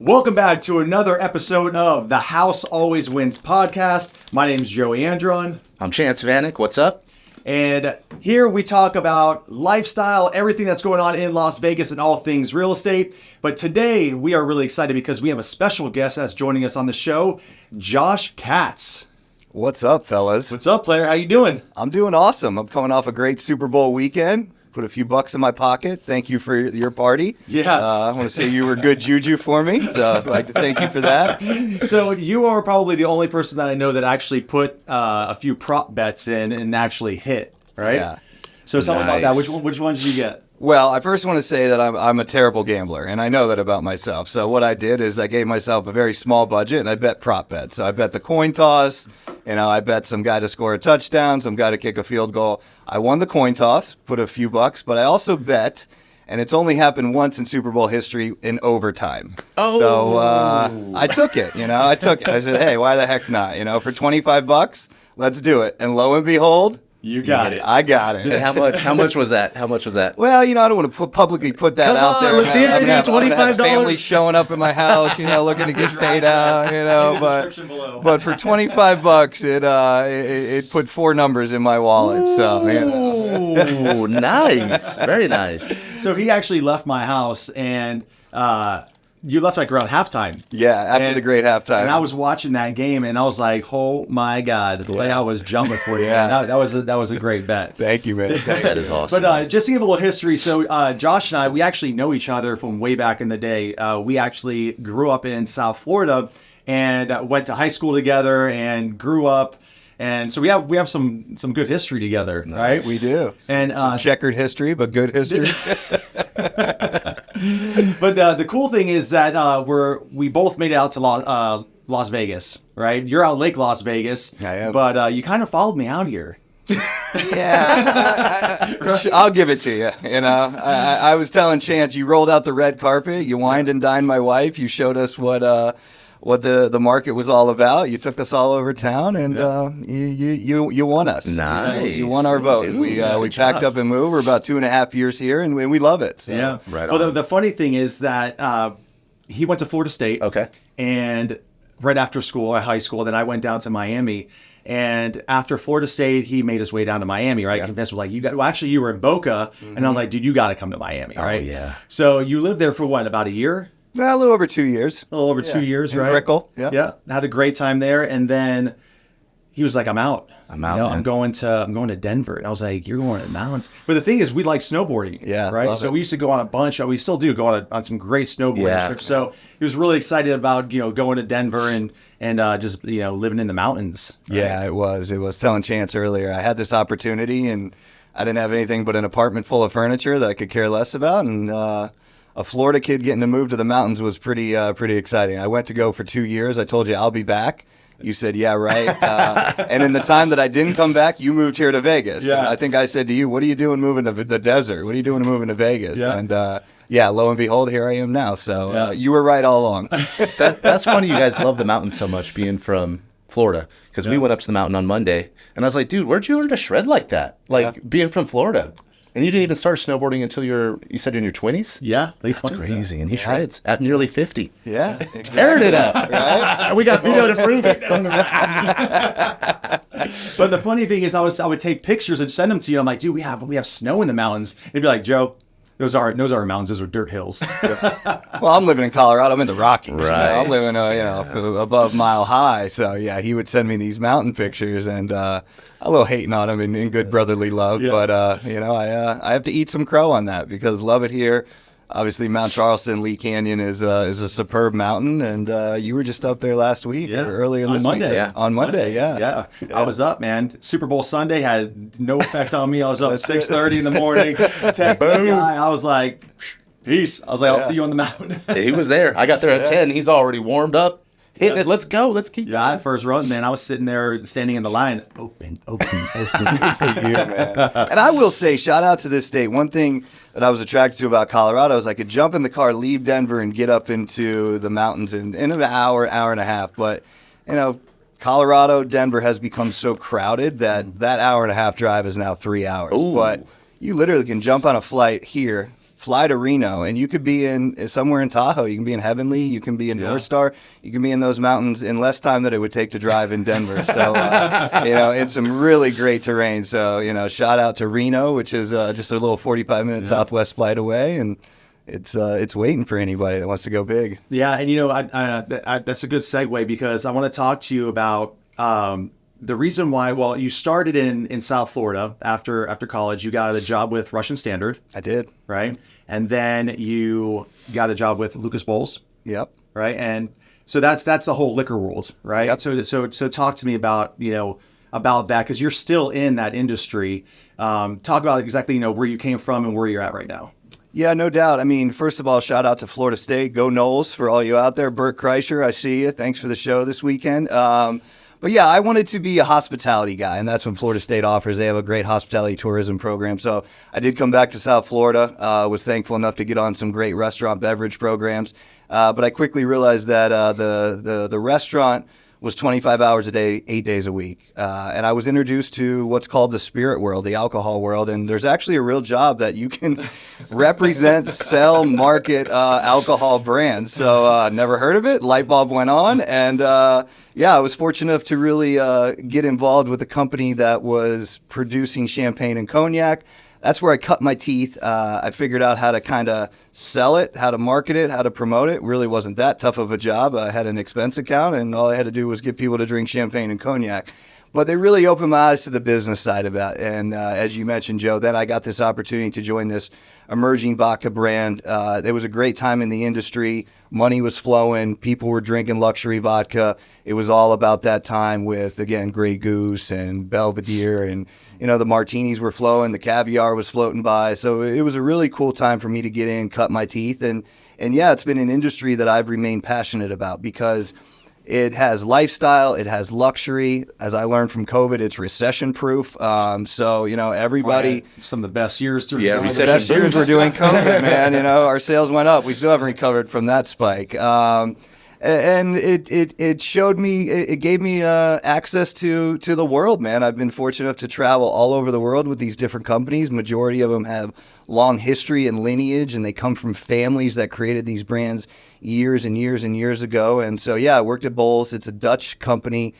Welcome back to another episode of the House Always Wins podcast. My name's Joey Andron. I'm Chance Vanek. What's up? And here we talk about lifestyle, everything that's going on in Las Vegas and all things real estate. But today we are really excited because we have a special guest that's joining us on the show, Josh Katz. What's up, fellas? What's up, player? How you doing? I'm doing awesome. I'm coming off a great Super Bowl weekend. Put a few bucks in my pocket. Thank you for your party. Yeah. I want to say you were good juju for me, so I'd like to thank you for that. So you are probably the only person that I know that actually put a few prop bets in and actually hit, right? Yeah. So tell me about that. Which ones did you get? Well, I first want to say that I'm a terrible gambler, and I know that about myself. So what I did is I gave myself a very small budget, and I bet prop bets. So I bet the coin toss. I bet some guy to score a touchdown, some guy to kick a field goal. I won the coin toss, put a few bucks, but I also bet, and it's only happened once in Super Bowl history, in overtime. Oh. So I took it, I took it. I said, hey, why the heck not? For $25, let's do it. And lo and behold, you got it. I got it. How much was that? Well, I don't want to publicly put that out there. Let's hear it. $25. Family showing up at my house, looking to get paid out, but for $25, it put four numbers in my wallet. So, Ooh, nice. Very nice. So he actually left my house, and you left like around halftime. Yeah, after the great halftime. And I was watching that game, and I was like, "Oh my God!" The way I was jumping for you, that was a great bet. Thank you, man. That is awesome. But just to give a little history, so Josh and I, we actually know each other from way back in the day. We actually grew up in South Florida and went to high school together and grew up. And so we have some good history together, right? We do. And some checkered history, but good history. But the cool thing is that we both made it out to Las Vegas, right? You're out Lake Las Vegas. I am. But you kind of followed me out here. Yeah, I'll give it to you. I was telling Chance, you rolled out the red carpet, you wined and dined my wife, you showed us what the market was all about. You took us all over town, and you won us. Nice. You won our vote. Dude, we packed up and moved. We're about 2.5 years here, and we love it. So. Yeah, right Well, on. the funny thing is that he went to Florida State. Okay. And right after school, at high school, then I went down to Miami. And after Florida State, he made his way down to Miami, right? Yeah. Convinced me, actually, you were in Boca. And I was like, dude, you got to come to Miami, right? Oh, yeah. So you lived there for what, about a year? A little over 2 years. A little over 2 years, In right? Brickell, yeah. Yeah. Had a great time there. And then he was like, I'm out. I'm out, I'm going to Denver. And I was like, you're going to the mountains. But the thing is, we like snowboarding. Yeah, Right. love So it. we used to go on a bunch. We still do go on some great snowboarding trips. So he was really excited about, going to Denver and just, living in the mountains. Right? Yeah, it was. Telling Chance earlier, I had this opportunity, and I didn't have anything but an apartment full of furniture that I could care less about, and a Florida kid getting to move to the mountains was pretty exciting. I went to go for 2 years. I told you I'll be back. You said, yeah, right. And in the time that I didn't come back, you moved here to Vegas. Yeah. And I think I said to you, what are you doing moving to the desert? What are you doing moving to Vegas? Yeah. And lo and behold, here I am now. So you were right all along. That's funny. You guys love the mountains so much, being from Florida, because we went up to the mountain on Monday, and I was like, dude, where'd you learn to shred like that? Being from Florida. And you didn't even start snowboarding until you said in your 20s? Yeah. That's crazy. And he shreds at nearly 50. Yeah. Tearing it up. Right? We got video to prove it. But the funny thing is, I would take pictures and send them to you. I'm like, dude, we have snow in the mountains. And you'd be like, Joe, those aren't mountains. Those are dirt hills. Well, I'm living in Colorado. I'm in the Rockies. Right. I'm living, above Mile High. So yeah, he would send me these mountain pictures, and a little hating on him in good brotherly love. Yeah. But I have to eat some crow on that because love it here. Obviously, Mount Charleston, Lee Canyon is a superb mountain, and you were just up there last week or earlier On this Monday. week. Yeah. On Monday, yeah. Yeah. I was up, man. Super Bowl Sunday had no effect on me. I was up at 6:30 in the morning. Texted the guy. I was like, peace. I was like, I'll see you on the mountain. He was there. I got there at 10. He's already warmed up. Hitting it. Let's go. Let's keep Yeah, at first run, man. I was sitting there standing in the line. Open. And I will say, shout out to this state. One thing that I was attracted to about Colorado is I could jump in the car, leave Denver, and get up into the mountains in an hour and a half. But, Colorado, Denver has become so crowded that hour and a half drive is now 3 hours. Ooh. But you literally can jump on a flight here, fly to Reno, and you could be in somewhere in Tahoe. You can be in Heavenly. You can be in North Star. You can be in those mountains in less time than it would take to drive in Denver. So, it's some really great terrain. So, shout out to Reno, which is just a little 45-minute southwest flight away, and it's waiting for anybody that wants to go big. Yeah, and that's a good segue because I want to talk to you about the reason why. Well, you started in South Florida after college. You got a job with Russian Standard. I did. Right, and then you got a job with Lucas Bowles. Yep. Right, and so that's the whole liquor world, right? Yep. So talk to me about about that because you're still in that industry. Talk about exactly where you came from and where you're at right now. Yeah, no doubt. I mean, first of all, shout out to Florida State. Go Noles for all you out there. Bert Kreischer, I see you. Thanks for the show this weekend. But yeah, I wanted to be a hospitality guy, and that's what Florida State offers. They have a great hospitality tourism program. So I did come back to South Florida. Was thankful enough to get on some great restaurant beverage programs. But I quickly realized that the restaurant was 25 hours a day, 8 days a week. And I was introduced to what's called the spirit world, the alcohol world. And there's actually a real job that you can represent, sell, market alcohol brands. So never heard of it. Light bulb went on. And I was fortunate enough to really get involved with a company that was producing champagne and cognac. That's where I cut my teeth. I figured out how to kind of sell it, how to market it, how to promote it. Really wasn't that tough of a job. I had an expense account, and all I had to do was get people to drink champagne and cognac. But they really opened my eyes to the business side of that. And as you mentioned, Joe, then I got this opportunity to join this emerging vodka brand. It was a great time in the industry. Money was flowing. People were drinking luxury vodka. It was all about that time with, again, Grey Goose and Belvedere. And, the martinis were flowing. The caviar was floating by. So it was a really cool time for me to get in, cut my teeth. And yeah, it's been an industry that I've remained passionate about because it has lifestyle, it has luxury. As I learned from COVID, it's recession proof. So, everybody. Some of the best years through. Yeah, recession best years were doing COVID, man. Our sales went up. We still haven't recovered from that spike. And it showed me, it gave me access to the world, man. I've been fortunate enough to travel all over the world with these different companies. Majority of them have long history and lineage, and they come from families that created these brands years and years and years ago. And so, I worked at Bowles. It's a Dutch company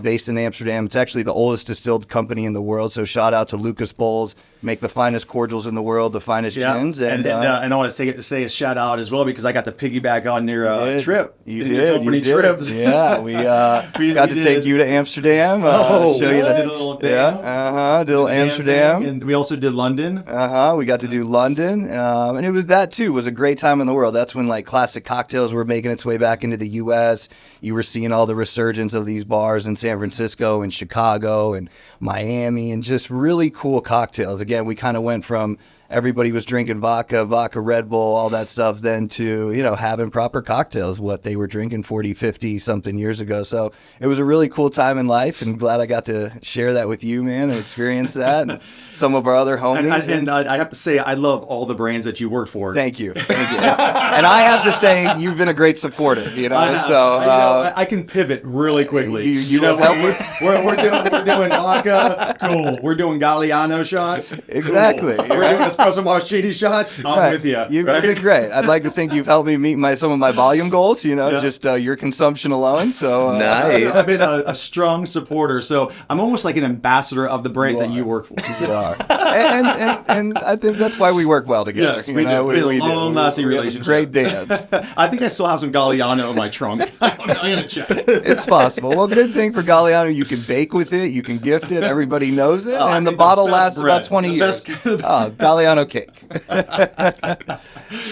based in Amsterdam. It's actually the oldest distilled company in the world. So shout out to Lucas Bowles, make the finest cordials in the world, the finest gins. And I want to say a shout out as well because I got to piggyback on your trip. You did. Trips. Yeah, we got to take you to Amsterdam. Show you that. Did a little thing. Did a little Amsterdam. And we also did London. We got to do London. And it was that too. It was a great time in the world. That's when classic cocktails were making its way back into the U.S. You were seeing all the resurgence of these bars in San Francisco and Chicago and Miami and just really cool cocktails. Again, we kind of went from everybody was drinking vodka Red Bull, all that stuff, then to, having proper cocktails, what they were drinking 40, 50 something years ago. So it was a really cool time in life, and glad I got to share that with you, man, and experience that. And some of our other homies. And I have to say, I love all the brands that you worked for. Thank you. And I have to say, you've been a great supporter, I can pivot really quickly. We're doing vodka. Cool. We're doing Galliano shots. Exactly. Cool. We're doing espresso martini shots. I'm with you. You've been great. I'd like to think you've helped me meet some of my volume goals, just your consumption alone. So nice. I've been a strong supporter. So I'm almost like an ambassador of the brands that you work for. You are. And I think that's why we work well together. Yes, we do. We have a long-lasting relationship. Great dance. I think I still have some Galliano in my trunk. I'm going to check. It's possible. Well, good thing for Galliano, you can bake with it, you can gift it, everybody knows it, and the bottle lasts about 20 years. Galliano cake.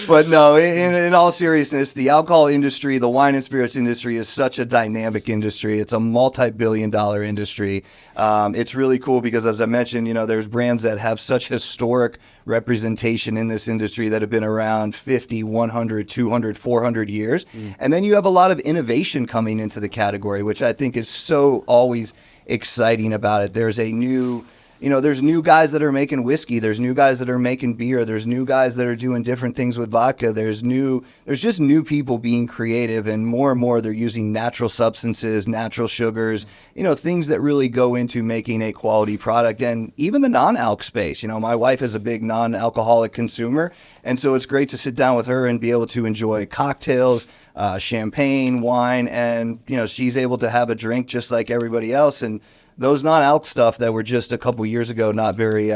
But no, in all seriousness, the alcohol industry, the wine and spirits industry is such a dynamic industry. It's a multi-billion-dollar industry. It's really cool because, as I mentioned, there's brands that have such historic representation in this industry that have been around 50, 100, 200, 400 years. And then you have a lot of innovation coming into the category, which I think is so always exciting about it. There's a new there's new guys that are making whiskey. There's new guys that are making beer. There's new guys that are doing different things with vodka. There's just new people being creative, and more they're using natural substances, natural sugars, things that really go into making a quality product. And even the non-alc space, my wife is a big non-alcoholic consumer. And so it's great to sit down with her and be able to enjoy cocktails, champagne, wine, and, she's able to have a drink just like everybody else. And those non-alc stuff that were just a couple years ago not very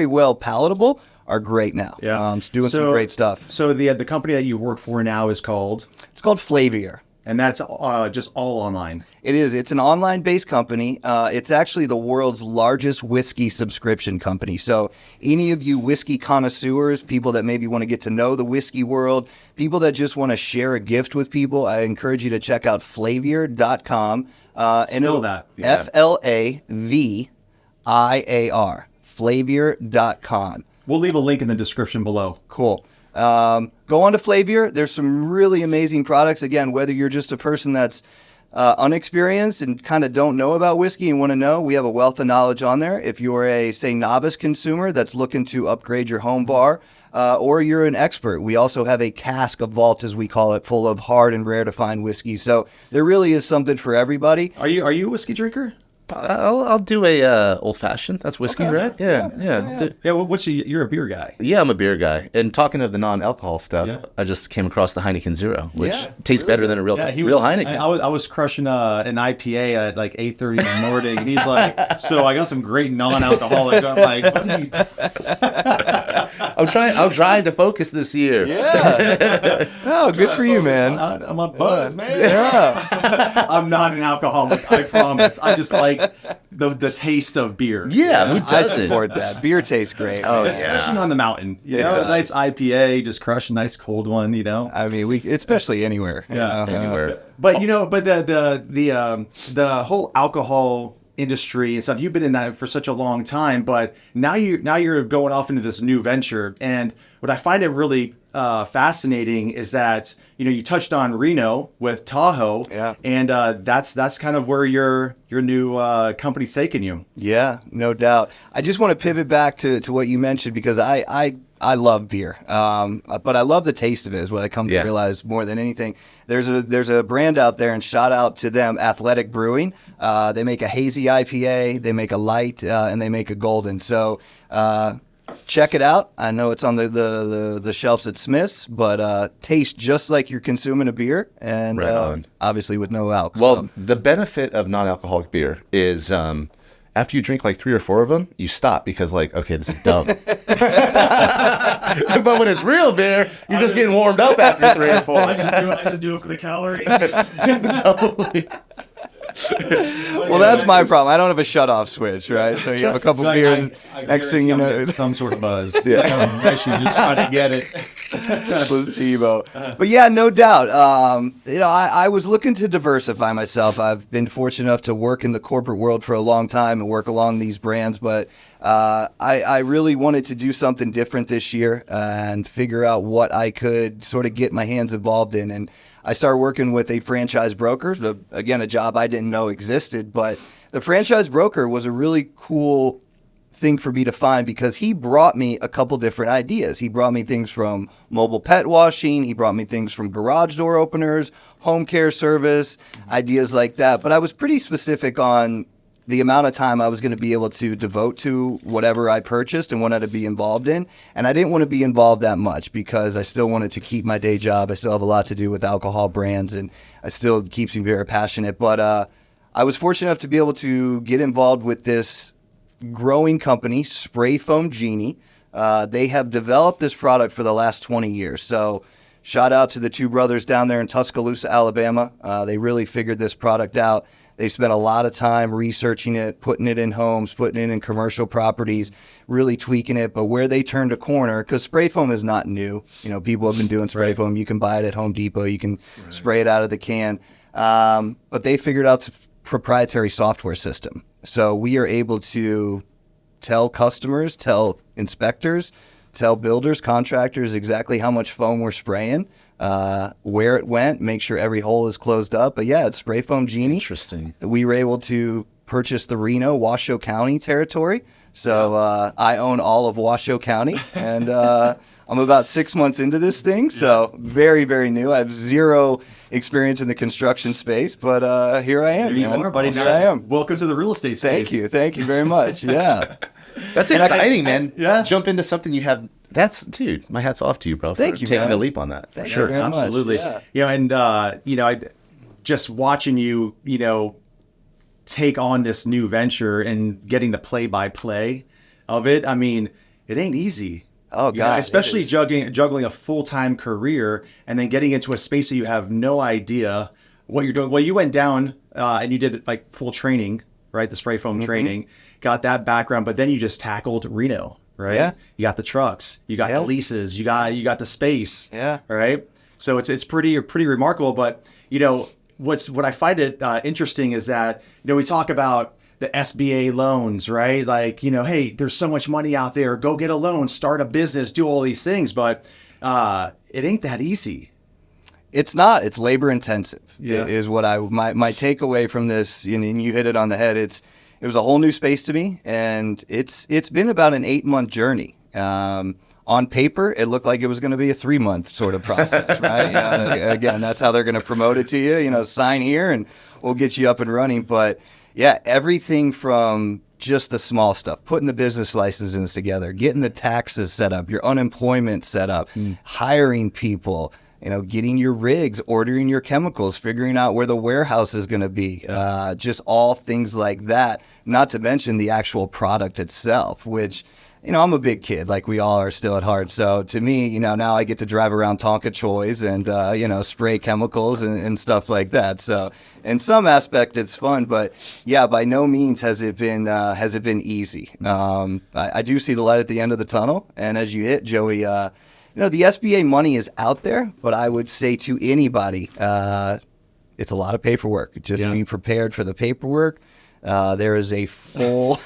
well palatable are great now. Yeah. It's doing some great stuff. So the company that you work for now is called? It's called Flavier. And that's just all online. It is. It's an online-based company. It's actually the world's largest whiskey subscription company. So any of you whiskey connoisseurs, people that maybe want to get to know the whiskey world, people that just want to share a gift with people, I encourage you to check out Flavier.com. Spell that. Flaviar. Flavier.com. We'll leave a link in the description below. Cool. Go on to Flavier. There's some really amazing products. Again, whether you're just a person that's unexperienced and kind of don't know about whiskey and want to know, we have a wealth of knowledge on there. If you're a, say, novice consumer that's looking to upgrade your home bar, or you're an expert, we also have a cask, a vault, as we call it, full of hard and rare to find whiskey. So there really is something for everybody. Are you a whiskey drinker? I'll do a old fashioned. That's whiskey, Okay. right? Yeah. Yeah. Well, you're a beer guy. Yeah, I'm a beer guy. And talking of the non-alcohol stuff, Yeah. I just came across the Heineken Zero, which Yeah, tastes better than a real Heineken. I was crushing an IPA at like 8:30 in the morning, and he's like, "So I got some great non-alcoholic." I'm like, "What are you?" I'm trying to focus this year. Yeah. No, good for you, man. I'm a buzz, man. Yeah. I'm not an alcoholic, I promise. I just like the taste of beer. Yeah, who I doesn't? support that. Beer tastes great. Oh, man. Especially on the mountain. You It know, does. a nice IPA, just crush a nice cold one, I mean, especially anywhere. Yeah. Anywhere. But the whole alcohol industry and stuff, you've been in that for such a long time, but now you're going off into this new venture. And what I find it really fascinating is that you touched on Reno with Tahoe, Yeah. and that's kind of where your new company's taking you. Yeah, no doubt. I just want to pivot back to what you mentioned, because I love beer, but I love the taste of it is what I come to realize more than anything. There's a brand out there, and shout out to them, Athletic Brewing. They make a hazy IPA, they make a light, and they make a golden. So check it out. I know it's on the shelves at Smith's, but tastes just like you're consuming a beer, and Right on. obviously with no alcohol. Well, the benefit of non-alcoholic beer is after you drink like 3 or 4 of them, you stop because okay, this is dumb. But when it's real beer, you're just getting warmed up after 3 or 4. I just do it for the calories. Totally. Well, that's my problem. I don't have a shut-off switch, right? So you have a couple beers, next thing you know, some sort of buzz. Yeah. Actually, just trying to get it. placebo. But yeah, no doubt. I was looking to diversify myself. I've been fortunate enough to work in the corporate world for a long time and work along these brands, but I really wanted to do something different this year and figure out what I could sort of get my hands involved in. And I started working with a franchise broker, again, a job I didn't know existed, but the franchise broker was a really cool thing for me to find because he brought me a couple different ideas. He brought me things from mobile pet washing. He brought me things from garage door openers, home care service, ideas like that. But I was pretty specific on the amount of time I was going to be able to devote to whatever I purchased and wanted to be involved in. And I didn't want to be involved that much because I still wanted to keep my day job. I still have a lot to do with alcohol brands, and it still keeps me very passionate. But I was fortunate enough to be able to get involved with this growing company, Spray Foam Genie. They have developed this product for the last 20 years. So shout out to the two brothers down there in Tuscaloosa, Alabama. They really figured this product out. They spent a lot of time researching it, putting it in homes, putting it in commercial properties, really tweaking it. But where they turned a corner, because spray foam is not new. People have been doing spray foam. You can buy it at Home Depot. You can spray it out of the can. But they figured out the proprietary software system. So we are able to tell customers, tell inspectors, tell builders, contractors exactly how much foam we're spraying, where it went, make sure every hole is closed up. But yeah, it's Spray Foam Genie. Interesting. We were able to purchased the Reno, Washoe County territory. So I own all of Washoe County, and I'm about 6 months into this thing, so very, very new. I have zero experience in the construction space, but here I am. There you are, buddy. Here I am. Welcome to the real estate space. Thank you very much. Yeah. That's exciting, man. Yeah. Jump into something you have. Dude, my hat's off to you, bro. Thank for you, taking man. the leap on that. Thank Sure, you very much. absolutely. Yeah. And I just watching you, take on this new venture and getting the play-by-play of it. I mean, it ain't easy. Oh, God. Especially it is. juggling a full-time career and then getting into a space that you have no idea what you're doing. Well, you went down and you did like full training, right? The spray foam training, got that background, but then you just tackled Reno, right? Yeah. You got the trucks, you got the leases, you got the space, Yeah. right? So it's pretty remarkable. But what I find it interesting is that we talk about the SBA loans, right? Like hey, there's so much money out there. Go get a loan, start a business, do all these things, but it ain't that easy. It's not. It's labor intensive. Yeah. Is what my takeaway from this. And you hit it on the head. It was a whole new space to me, and it's been about an 8-month journey. On paper, it looked like it was going to be a 3-month sort of process, right? Again, that's how they're going to promote it to you. Sign here, and we'll get you up and running. But yeah, everything from just the small stuff, putting the business licenses together, getting the taxes set up, your unemployment set up, hiring people. Getting your rigs, ordering your chemicals, figuring out where the warehouse is going to be, just all things like that. Not to mention the actual product itself, which, I'm a big kid, like we all are still at heart. So to me, now I get to drive around Tonka Choys and, spray chemicals and stuff like that. So in some aspect, it's fun, but yeah, by no means has it been easy. I do see the light at the end of the tunnel. And as you hit, Joey, the SBA money is out there, but I would say to anybody, it's a lot of paperwork. Just be prepared for the paperwork. There is a full...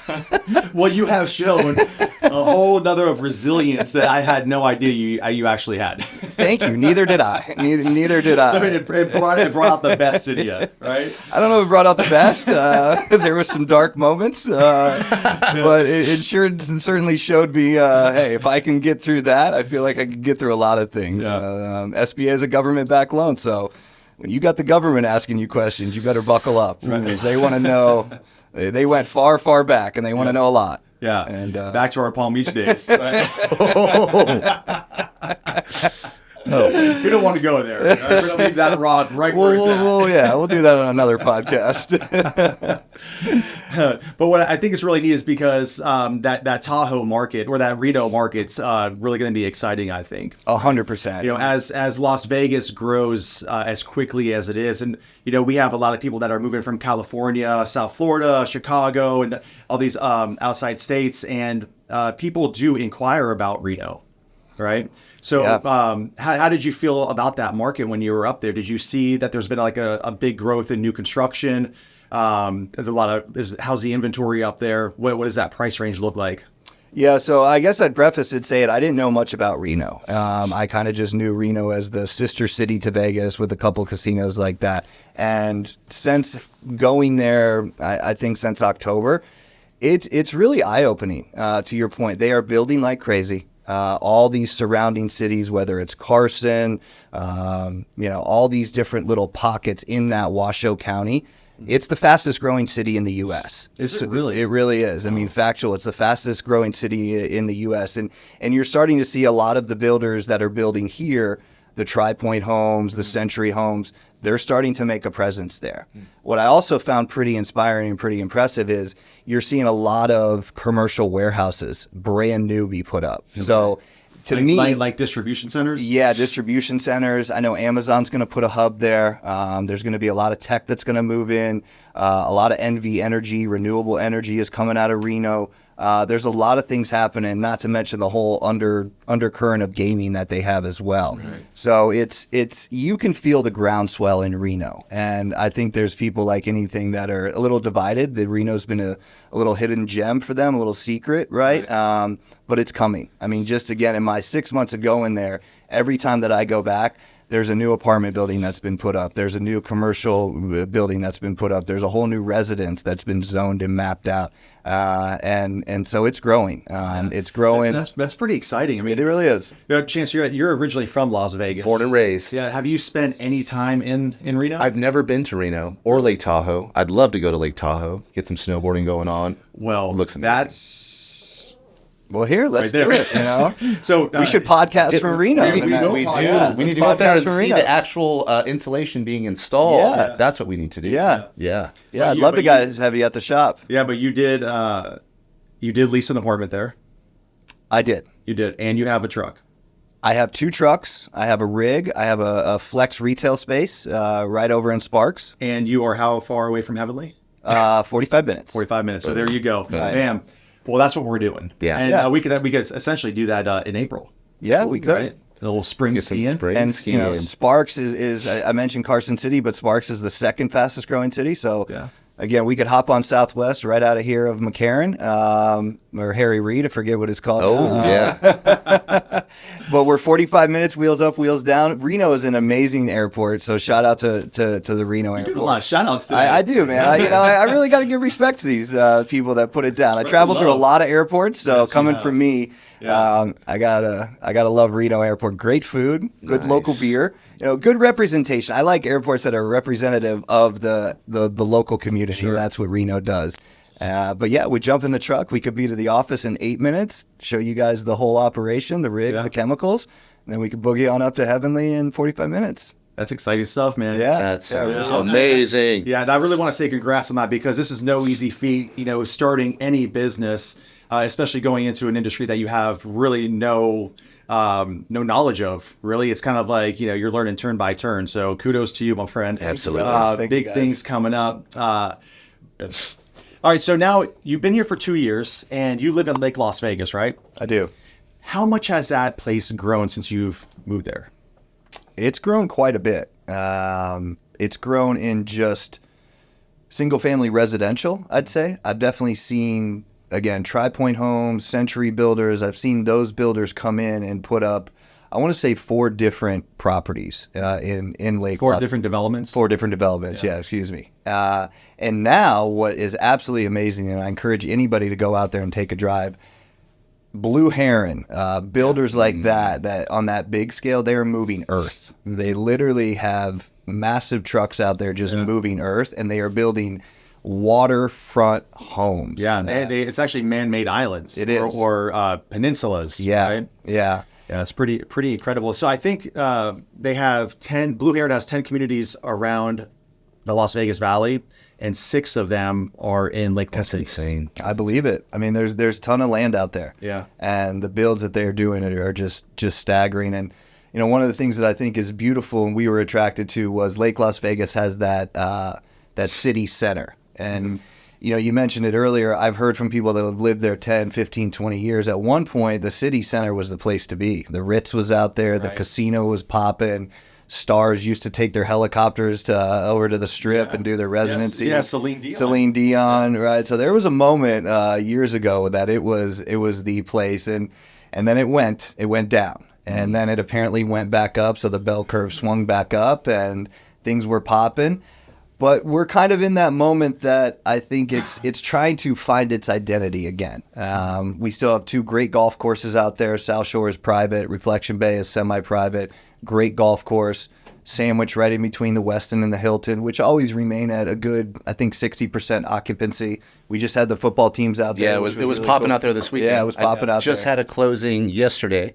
Well, you have shown a whole nother of resilience that I had no idea you actually had. Thank you. Neither did I. Neither did I. So it brought out the best in you, right? I don't know if it brought out the best. There was some dark moments, but it certainly showed me, hey, if I can get through that, I feel like I can get through a lot of things. Yeah. SBA is a government-backed loan, so when you got the government asking you questions, you better buckle up. Because they want to know. They went far, far back, and they want to know a lot. Yeah. And back to our Palm Beach days. Right? We don't want to go there. Right? We're going to leave that rock right where it's at. We'll do that on another podcast. But what I think is really neat is because that Tahoe market or that Reno market's really going to be exciting, I think. 100%. As Las Vegas grows as quickly as it is, and we have a lot of people that are moving from California, South Florida, Chicago, and all these outside states, and people do inquire about Reno, right? So how did you feel about that market when you were up there? Did you see that there's been like a big growth in new construction? There's a lot of how's the inventory up there? What does that price range look like? Yeah, so I guess I'd preface it saying I didn't know much about Reno. I kind of just knew Reno as the sister city to Vegas with a couple casinos like that. And since going there, I think since October, it's really eye-opening. To your point, they are building like crazy. All these surrounding cities, whether it's Carson, all these different little pockets in that Washoe County. It's the fastest growing city in the U.S. Is it really? It really is. I mean, factual. It's the fastest growing city in the U.S. And you're starting to see a lot of the builders that are building here, the Tri-Point homes, the Century homes, they're starting to make a presence there. What I also found pretty inspiring and pretty impressive is you're seeing a lot of commercial warehouses, brand new, be put up. Okay. So to me, like distribution centers? Yeah, distribution centers. I know Amazon's going to put a hub there. There's going to be a lot of tech that's going to move in. A lot of NVRE, renewable energy is coming out of Reno. There's a lot of things happening, not to mention the whole undercurrent of gaming that they have as well. Right. So it's you can feel the groundswell in Reno. And I think there's people like anything that are a little divided. The Reno's been a little hidden gem for them, a little secret, right? But it's coming. I mean, just again, in my 6 months of going there, every time that I go back, There's a new apartment building that's been put up. There's a new commercial building that's been put up. There's a whole new residence that's been zoned and mapped out. And so it's growing. It's growing. That's pretty exciting. I mean, It really is. Chance, you're originally from Las Vegas. Born and raised. Yeah. Have you spent any time in Reno? I've never been to Reno or Lake Tahoe. I'd love to go to Lake Tahoe, get some snowboarding going on. Well, Looks amazing. that's Well, here, let's Right do there. it. You know, so. we should podcast from Reno. We do. Yeah, We need to let's go out there podcast and from see Reno. the actual insulation being installed. Yeah. That's what we need to do. Yeah. Yeah. Yeah, I'd you- love but to you- guys have you at the shop. Yeah, but you did lease an apartment there. I did. You did, and you have a truck. I have 2 trucks. I have a rig. I have a flex retail space right over in Sparks. And you are how far away from Heavenly? 45 minutes. 45 minutes. So there you go. Right. Bam. Well, that's what we're doing. Yeah. And Yeah. we could essentially do that in April. Yeah, we could. Right? A little spring Get some skiing. spring And skiing. Sparks is I mentioned Carson City, but Sparks is the second fastest growing city. So Yeah. again, we could hop on Southwest right out of here of McCarran or Harry Reid. I forget what it's called. Oh, now. yeah. But we're 45 minutes, wheels up, wheels down. Reno is an amazing airport. So shout out to the Reno You're doing a airport. lot of shout outs today. I do, man. I really got to give respect to these people that put it down. I Spread traveled the through a love. lot of airports, so Yes, you coming have. from me, Yeah. I gotta love Reno Airport. Great food, good Nice. local beer, good representation. I like airports that are representative of the local community. Sure. That's what Reno does. But yeah, we jump in the truck. We could be to the office in 8 minutes. Show you guys the whole operation, the rigs, Yeah. the chemicals, and then we could boogie on up to Heavenly in 45 minutes. That's exciting stuff, man. Yeah, That sounds Yeah. amazing. Yeah, and I really want to say congrats on that because this is no easy feat, starting any business, especially going into an industry that you have really no knowledge of. Really, it's kind of like, you're learning turn by turn. So kudos to you, my friend. Absolutely. Thank you, Big guys. things coming up. All right, so now you've been here for 2 years and you live in Lake Las Vegas, right? I do. How much has that place grown since you've moved there? It's grown quite a bit. It's grown in just single-family residential, I'd say. I've definitely seen, again, Tri-Point Homes, Century Builders. I've seen those builders come in and put up, I want to say 4 different properties in Lake. 4 different developments? 4 different developments, yeah, excuse me. And now what is absolutely amazing, and I encourage anybody to go out there and take a drive, Blue Heron, builders like that on that big scale, they are moving earth. They literally have massive trucks out there just moving earth, and they are building waterfront homes. Yeah, it's actually man-made islands. It is. Or peninsulas. Yeah, Right? yeah. Yeah, it's pretty incredible. So I think they have 10, Blue Heron has 10 communities around the Las Vegas Valley, and 6 of them are in Lake Las Vegas. Insane. I believe it. I mean, there's a ton of land out there. Yeah. And the builds that they're doing are just staggering. And one of the things that I think is beautiful and we were attracted to was Lake Las Vegas has that city center. And you mentioned it earlier. I've heard from people that have lived there 10, 15, 20 years. At one point, the city center was the place to be. The Ritz was out there. The Right. casino was popping. Stars used to take their helicopters over to the Strip and do their residency. Yeah, Celine Dion. Celine Dion, right? So there was a moment years ago that it was the place, and then it went down, and then it apparently went back up. So the bell curve swung back up, and things were popping. But we're kind of in that moment that I think it's trying to find its identity again. We still have 2 great golf courses out there. South Shore is private. Reflection Bay is semi-private. Great golf course. Sandwiched right in between the Westin and the Hilton, which always remain at a good, I think, 60% occupancy. We just had the football teams out there. Yeah, it was popping out there this weekend. Yeah, it was popping out Just there. had a closing yesterday,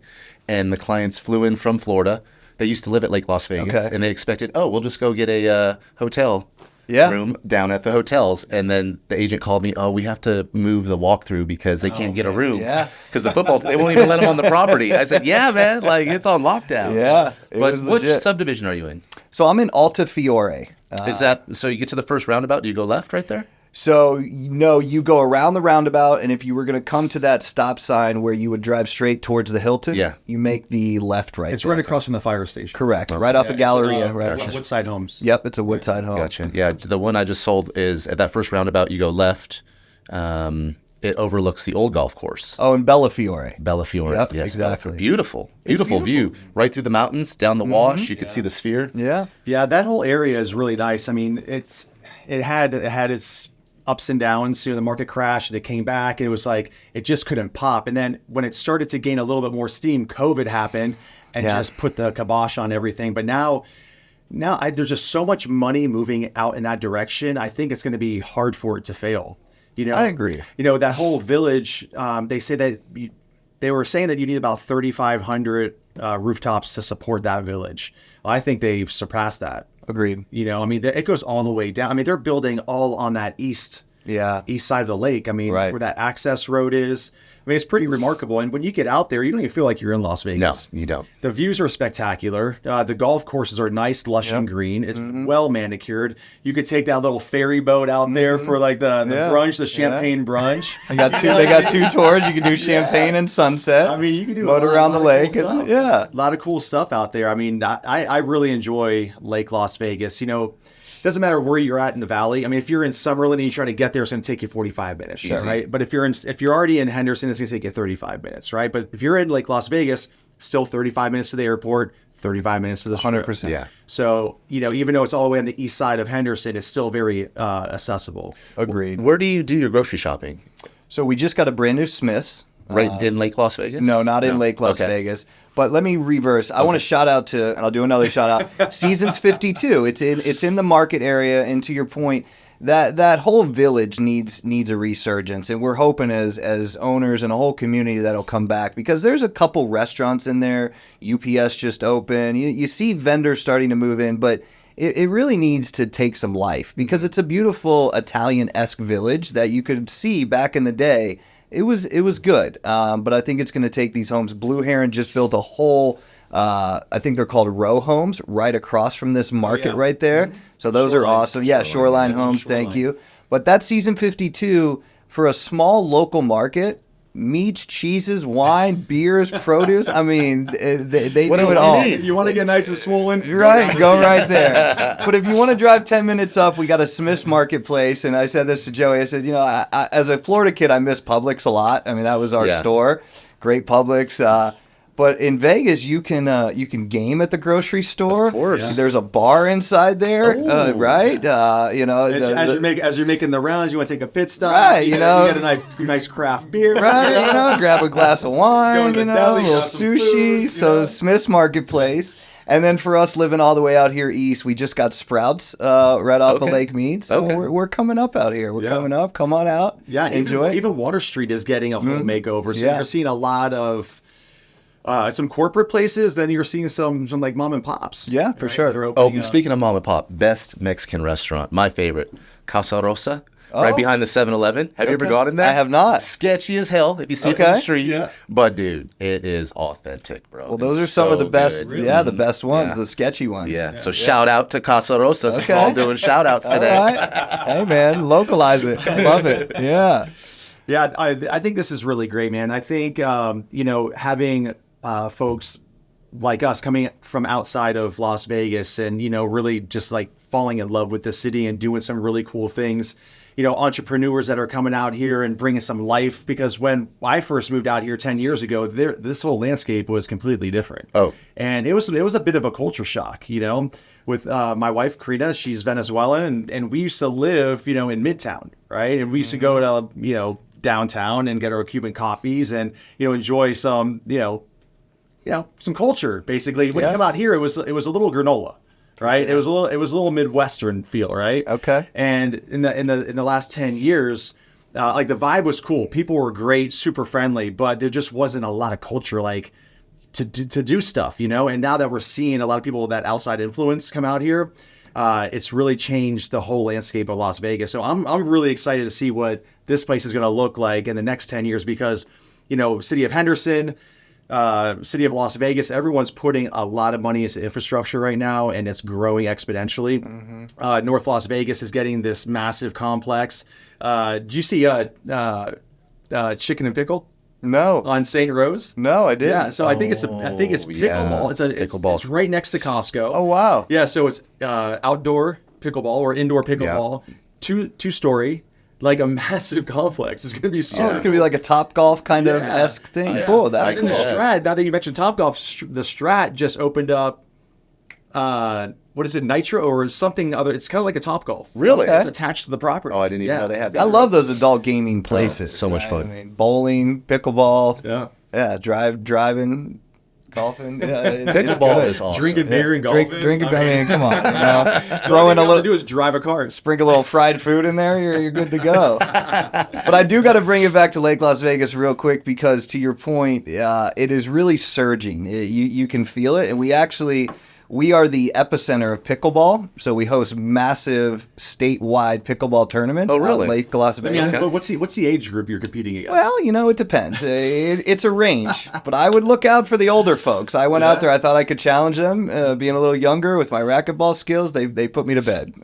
and the clients flew in from Florida. They used to live at Lake Las Vegas, Okay. and they expected, we'll just go get a hotel Yeah. room down at the hotels. And then the agent called me, we have to move the walkthrough because they can't get a room. Yeah. Because the football, they won't even let them on the property. I said, yeah, man, like it's on lockdown. Yeah, it But was which legit. subdivision are you in? So I'm in Alta Fiore. Is that, so you get to the first roundabout, do you go left right there? So, no, you go around the roundabout, and if you were going to come to that stop sign where you would drive straight towards the Hilton, Yeah. you make the left right It's there. right across from the fire station. Correct. Right off of Galleria. Right. Woodside Homes. Yep, it's a Woodside home. Gotcha. Yeah, the one I just sold is at that first roundabout. You go left. it overlooks the old golf course. Oh, and Bellafiore. Bellafiore. Yep, yes, exactly. Bellafiore. Beautiful view. Right through the mountains, down the wash. You could see the sphere. Yeah. Yeah, that whole area is really nice. I mean, it had its ups and downs. The market crashed and it came back, and it was like it just couldn't pop. And then when it started to gain a little bit more steam, COVID happened and just put the kibosh on everything. But now there's just so much money moving out in that direction. I think it's going to be hard for it to fail. I agree. That whole village. They say that they were saying that you need about 3,500 rooftops to support that village. Well, I think they've surpassed that. Agreed. It goes all the way down. I mean, they're building all on that east side of the lake. I mean, where that access road is. I mean, it's pretty remarkable. And when you get out there, you don't even feel like you're in Las Vegas. No, you don't. The views are spectacular. The golf courses are nice, lush, and green. It's well manicured. You could take that little ferry boat out there for like the brunch, the champagne brunch. They got two tours. You can do champagne and sunset. I mean, you can do boat around the lake. Cool a lot of cool stuff out there. I mean, I really enjoy Lake Las Vegas. Doesn't matter where you're at in the valley. I mean, if you're in Summerlin and you try to get there, it's going to take you 45 minutes, right? But if you're already in Henderson, it's going to take you 35 minutes, right? But if you're in Lake Las Vegas, still 35 minutes to the airport, 35 minutes to the strip. 100%. Yeah. So, even though it's all the way on the east side of Henderson, it's still very accessible. Agreed. Where do you do your grocery shopping? So we just got a brand new Smith's. Right in Lake Las Vegas? No, not in Lake Las Vegas. But let me reverse. I want to shout out to, and I'll do another shout out. Seasons 52. It's in the market area. And to your point, that whole village needs a resurgence, and we're hoping as owners and a whole community that'll come back, because there's a couple restaurants in there. UPS just opened. You see vendors starting to move in, but it really needs to take some life, because it's a beautiful Italian-esque village that you could see back in the day. It was good, but I think it's going to take these homes. Blue Heron just built a whole, I think they're called row homes, right across from this market right there. So those are awesome. Yeah, Shoreline Homes, thank you. But that season 52, for a small local market, meats, cheeses, wine, beers, produce. I mean, they do it all. You want to get nice and swollen? Right, go right there. But if you want to drive 10 minutes up, we got a Smith's Marketplace. And I said this to Joey. I said, I as a Florida kid, I miss Publix a lot. I mean, that was our store. Great Publix. But in Vegas, you can game at the grocery store. Of course, yeah. There's a bar inside there, right? As you're making the rounds, you want to take a pit stop. Right, you get a nice craft beer. Right, grab a glass of wine. A little sushi. So Smith's Marketplace. And then for us living all the way out here east, we just got Sprouts right off of Lake Mead. So we're coming up out here. We're coming up. Come on out. Yeah, enjoy. Even Water Street is getting a whole makeover. So you're seeing a lot of some corporate places. Then you're seeing some like mom and pops. Yeah, for sure. Speaking of mom and pop, best Mexican restaurant, my favorite, Casa Rosa. Right behind the 7-Eleven. Have you ever gone in there? I have not. Sketchy as hell if you see it on the street. Yeah. But, dude, it is authentic, bro. Well, those are some of the best, the best ones, the sketchy ones. Yeah. So shout out to Casa Rosa. We're all doing shout outs today. All right. Hey, man, localize it. I love it. Yeah. Yeah, I think this is really great, man. I think, having folks like us coming from outside of Las Vegas and, really just like falling in love with the city and doing some really cool things. Entrepreneurs that are coming out here and bringing some life, because when I first moved out here 10 years ago, this whole landscape was completely different. And it was a bit of a culture shock, with my wife, Karina. She's Venezuelan, and we used to live, in Midtown, right? And we used to go to, downtown and get our Cuban coffees and, enjoy some, some culture, basically. When you come out here, it was a little granola. Right, it was a little Midwestern feel, right? Okay. And in the last 10 years, like the vibe was cool. People were great, super friendly, but there just wasn't a lot of culture like to do stuff, And now that we're seeing a lot of people that outside influence come out here, it's really changed the whole landscape of Las Vegas. So I'm really excited to see what this place is going to look like in the next 10 years, because city of Henderson, city of Las Vegas, everyone's putting a lot of money into infrastructure right now, and it's growing exponentially. North Las Vegas is getting this massive complex. Did you see Chicken and Pickle? No. On St. Rose? No, I didn't. Yeah, so I think it's pickleball. Yeah. It's right next to Costco. Oh, wow. Yeah, so it's outdoor pickleball or indoor pickleball, two-story. like a massive complex. It's going to be so. Oh, it's gonna be like a Top Golf kind of esque thing. Cool. That's And the cool. Strat. Now that you mentioned Topgolf, the Strat just opened up. What is it, Nitro or something other? It's kind of like a Topgolf. Really? It's attached to the property. Oh, I didn't even know they had that. I love those adult gaming places. so much fun. I mean, bowling, pickleball. Yeah. Driving, golfing. Yeah, it's Pickleball good. is awesome. Drinking beer and golfing. Drinking. I mean, come on. Throw in Throwing a to little. do is drive a car. Sprinkle a little fried food in there, you're good to go. But I do got to bring it back to Lake Las Vegas real quick because, to your point, it is really surging. You can feel it, and we are the epicenter of pickleball. So we host massive statewide pickleball tournaments. Oh, really? At Lake Las Let me Vegas. ask, what's the age group you're competing against? Well, it depends. It's a range, but I would look out for the older folks. I went out there. I thought I could challenge them. Being a little younger with my racquetball skills, they put me to bed.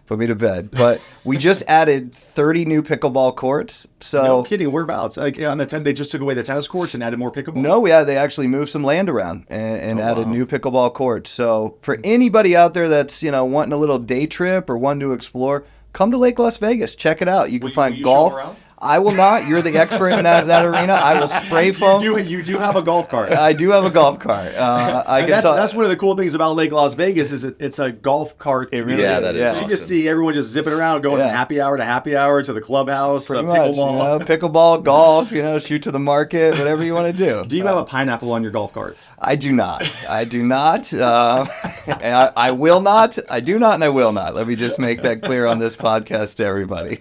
Put me to bed. But we just added 30 new pickleball courts. So No kidding. Whereabouts? Like on the 10, they just took away the tennis courts and added more pickleball. No, yeah, they actually moved some land around and added new pickleball courts. So for anybody out there that's wanting a little day trip or wanting to explore, come to Lake Las Vegas. Check it out. You can find will you golf. show around? I will not. You're the expert in that arena. I will spray foam. You do have a golf cart. I do have a golf cart. That's one of the cool things about Lake Las Vegas is it's a golf cart. It really Yeah, is. that is So awesome. you just see everyone just zipping around, going from happy hour to the clubhouse, Pretty much, pickleball. pickleball, golf, shoot to the market, whatever you want to do. Do you have a pineapple on your golf cart? I do not. I do not. And I will not. I do not, and I will not. Let me just make that clear on this podcast to everybody.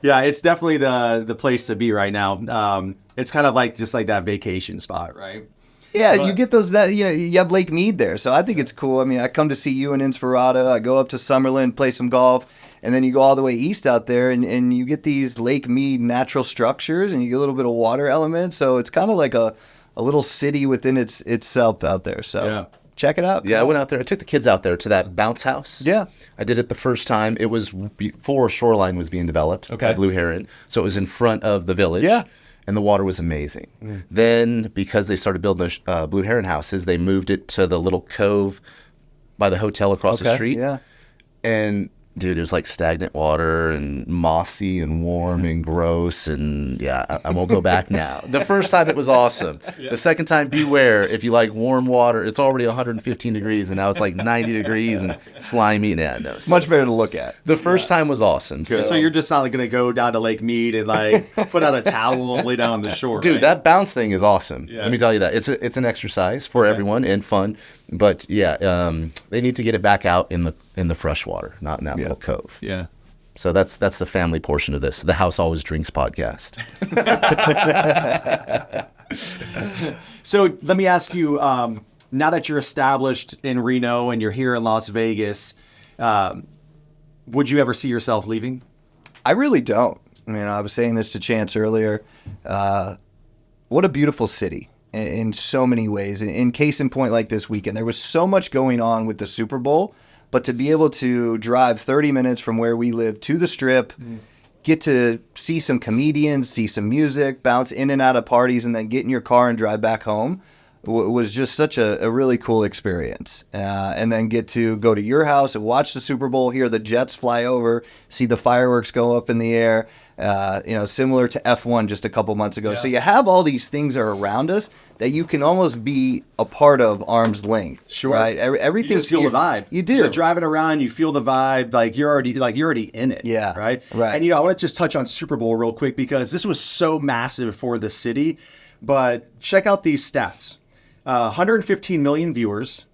Yeah, it's definitely the place to be right now. It's kind of like just like that vacation spot, right? Yeah, you get those. You have Lake Mead there, so I think it's cool. I mean, I come to see you in Inspirada. I go up to Summerlin, play some golf, and then you go all the way east out there, and you get these Lake Mead natural structures, and you get a little bit of water element. So it's kind of like a little city within itself out there. So check it out. Yeah, I went out there. I took the kids out there to that bounce house. Yeah. I did it the first time. It was before Shoreline was being developed by Blue Heron. So it was in front of the village. Yeah. And the water was amazing. Then, because they started building the Blue Heron houses, they moved it to the little cove by the hotel across the street. Yeah. And, dude, it was like stagnant water and mossy and warm and gross. And, I won't go back now. The first time it was awesome. The second time, beware. If you like warm water, it's already 115 degrees, and now it's like 90 degrees and slimy. Yeah, no. So Much better to look at. the first time was awesome. So you're just not going to go down to Lake Mead and like put out a towel and lay down on the shore, Dude, right? that bounce thing is awesome. Let me tell you that. It's an exercise for everyone and fun. But they need to get it back out in the fresh water, not in that little cove. Yeah. So that's the family portion of this. The House Always Drinks podcast. So let me ask you, now that you're established in Reno and you're here in Las Vegas, would you ever see yourself leaving? I really don't. I mean, I was saying this to Chance earlier. What a beautiful city in so many ways. In case in point, like this weekend, there was so much going on with the Super Bowl, but to be able to drive 30 minutes from where we live to the Strip, get to see some comedians, see some music, bounce in and out of parties, and then get in your car and drive back home was just such a really cool experience. And then get to go to your house and watch the Super Bowl, hear the jets fly over, see the fireworks go up in the air, similar to F1 just a couple months ago. Yeah. So you have all these things that are around us that you can almost be a part of arm's length. Sure. Right? Everything. You just feel the vibe. You do. You're driving around, you feel the vibe, like you're already in it. Yeah. Right? Right. And I want to just touch on Super Bowl real quick because this was so massive for the city. But check out these stats. 115 million viewers,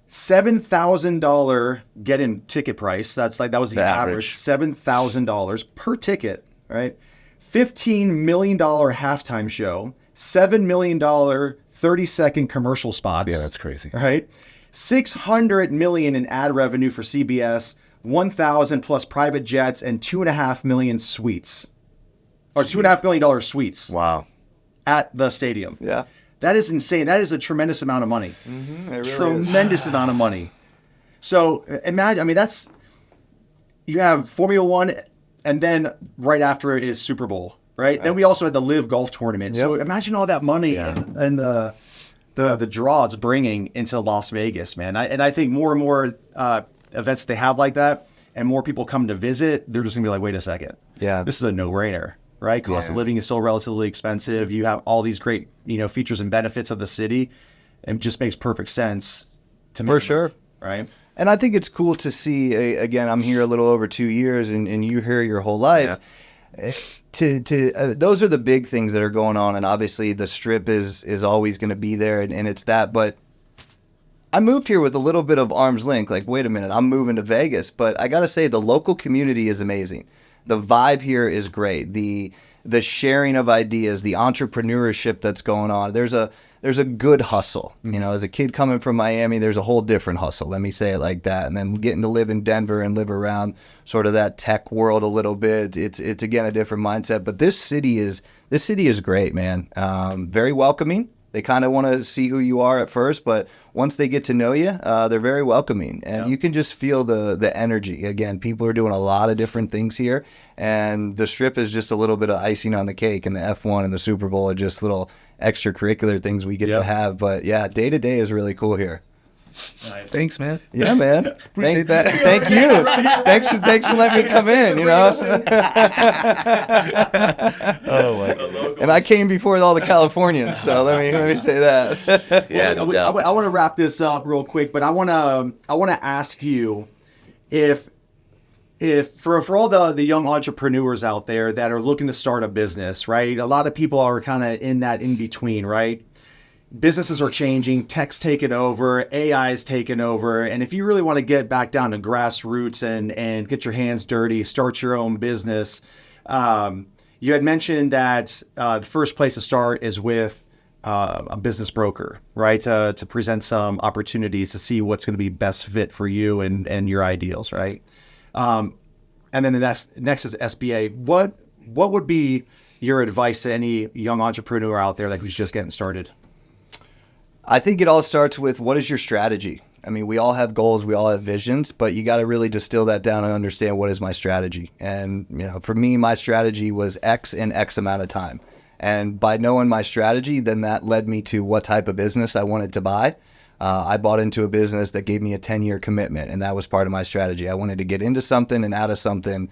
$7,000 get-in ticket price. That was the average. $7,000 per ticket, right? $15 million halftime show, $7 million 30-second commercial spots. Yeah, that's crazy. Right? $600 million in ad revenue for CBS, 1,000 plus private jets, and $2.5 million suites. Or $2.5 million suites. Wow. At the stadium. Yeah. That is insane. That is a tremendous amount of money. Mm-hmm, it really tremendous amount of money. So imagine, you have Formula One, and then right after it is Super Bowl, right? Then we also had the Live Golf Tournament. Yep. So imagine all that money and the draw it's bringing into Las Vegas, man. I think more and more events they have like that, and more people come to visit, they're just gonna be like, wait a second. Yeah. This is a no-brainer, right? Cost of Yeah. living is still relatively expensive. You have all these great, features and benefits of the city. It just makes perfect sense to For sure. right? And I think it's cool to see, again, I'm here a little over 2 years and you here your whole life. Those are the big things that are going on. And obviously the strip is always going to be there and it's that. But I moved here with a little bit of arm's length. Like, wait a minute, I'm moving to Vegas. But I got to say, the local community is amazing. The vibe here is great. The sharing of ideas, the entrepreneurship that's going on. There's a good hustle. As a kid coming from Miami, there's a whole different hustle. Let me say it like that. And then getting to live in Denver and live around sort of that tech world a little bit. It's again a different mindset. But this city is great, man. Very welcoming. They kind of want to see who you are at first, but once they get to know you, they're very welcoming. And you can just feel the energy. Again, people are doing a lot of different things here, and the strip is just a little bit of icing on the cake, and the F1 and the Super Bowl are just little extracurricular things we get to have. But yeah, day to day is really cool here. Nice. Thanks, man. Yeah, man. Appreciate that. Thank you. Thanks for letting me come in, Oh my goodness. And I came before all the Californians, so let me say that. Yeah, no doubt. I want to wrap this up real quick, but I want to ask you if for all the young entrepreneurs out there that are looking to start a business, right? A lot of people are kind of in that in between, right? Businesses are changing, tech's taken over, AI's taken over, and if you really want to get back down to grassroots and get your hands dirty, start your own business, you had mentioned that the first place to start is with a business broker, right? To present some opportunities to see what's going to be best fit for you and your ideals, right? And then the next is SBA. What would be your advice to any young entrepreneur out there that who's just getting started? I think it all starts with, what is your strategy? I mean, we all have goals, we all have visions, but you got to really distill that down and understand, what is my strategy? And, for me, my strategy was X in X amount of time. And by knowing my strategy, then that led me to what type of business I wanted to buy. I bought into a business that gave me a 10-year commitment, and that was part of my strategy. I wanted to get into something and out of something,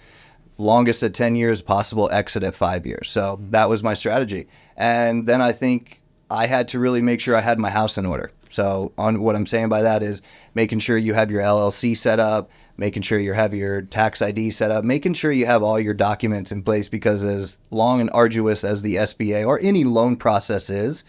longest at 10 years, possible exit at 5 years. So that was my strategy. And then I think I had to really make sure I had my house in order. So what I'm saying by that is making sure you have your LLC set up, making sure you have your tax ID set up, making sure you have all your documents in place, because as long and arduous as the SBA or any loan process is,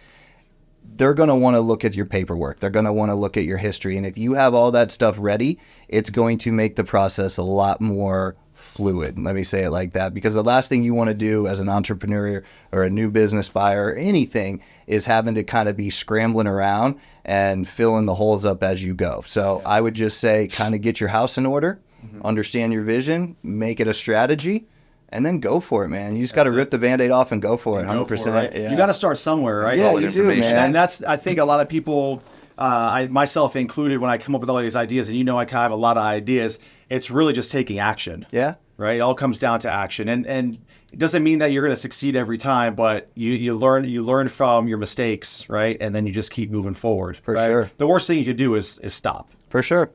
they're going to want to look at your paperwork. They're going to want to look at your history. And if you have all that stuff ready, it's going to make the process a lot more fluid. Let me say it like that, because the last thing you want to do as an entrepreneur or a new business buyer or anything is having to kind of be scrambling around and filling the holes up as you go. So I would just say, kind of get your house in order, understand your vision, make it a strategy, and then go for it, man. You just got to rip the Band-Aid off and go for it, 100%. Right? Yeah. You got to start somewhere, right? Yeah, you do, man. And that's, I think a lot of people, I myself included, when I come up with all these ideas, and I kind of have a lot of ideas, it's really just taking action. Yeah. Right. It all comes down to action, and it doesn't mean that you're going to succeed every time, but you learn from your mistakes, right? And then you just keep moving forward. For right? sure. The worst thing you could do is stop. For sure.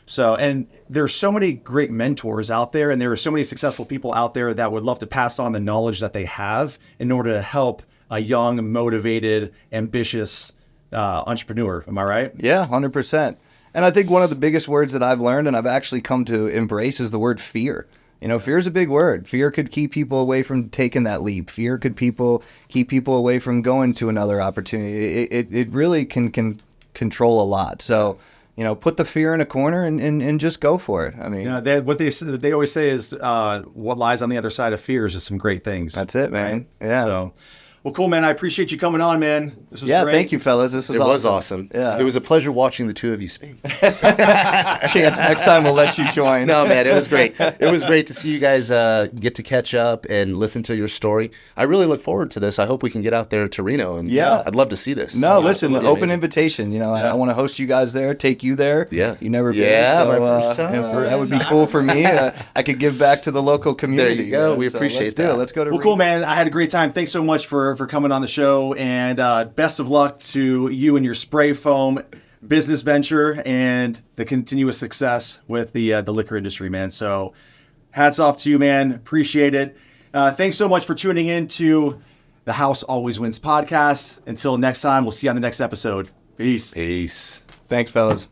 So, and there's so many great mentors out there, and there are so many successful people out there that would love to pass on the knowledge that they have in order to help a young, motivated, ambitious entrepreneur. Am I right? Yeah, 100%. And I think one of the biggest words that I've learned and I've actually come to embrace is the word fear. Fear is a big word. Fear could keep people away from taking that leap. Fear could keep people away from going to another opportunity. It really can control a lot. So, put the fear in a corner and just go for it. I mean, what they always say is what lies on the other side of fear is just some great things. That's it, man. Right? Yeah. So, well, cool, man. I appreciate you coming on, man. This was great. Thank you, fellas. This was It awesome. was awesome. Yeah. It was a pleasure watching the two of you speak. Chance, next time we'll let you join. No, man, it was great. It was great to see you guys get to catch up and listen to your story. I really look forward to this. I hope we can get out there to Reno, and I'd love to see this. No, listen, Absolutely open amazing. invitation. I want to host you guys there, take you there. Yeah. You never been. Yeah, so, my first time. that would be cool for me. I could give back to the local community. There you go. We So appreciate let's do that. it. Let's go to Well, cool, man. I had a great time. Thanks so much for coming on the show, and best of luck to you and your spray foam. business venture and the continuous success with the liquor industry, man. So hats off to you, man. Appreciate it. Thanks so much for tuning in to the House Always Wins podcast. Until next time, we'll see you on the next episode. Peace. Peace. Thanks, fellas.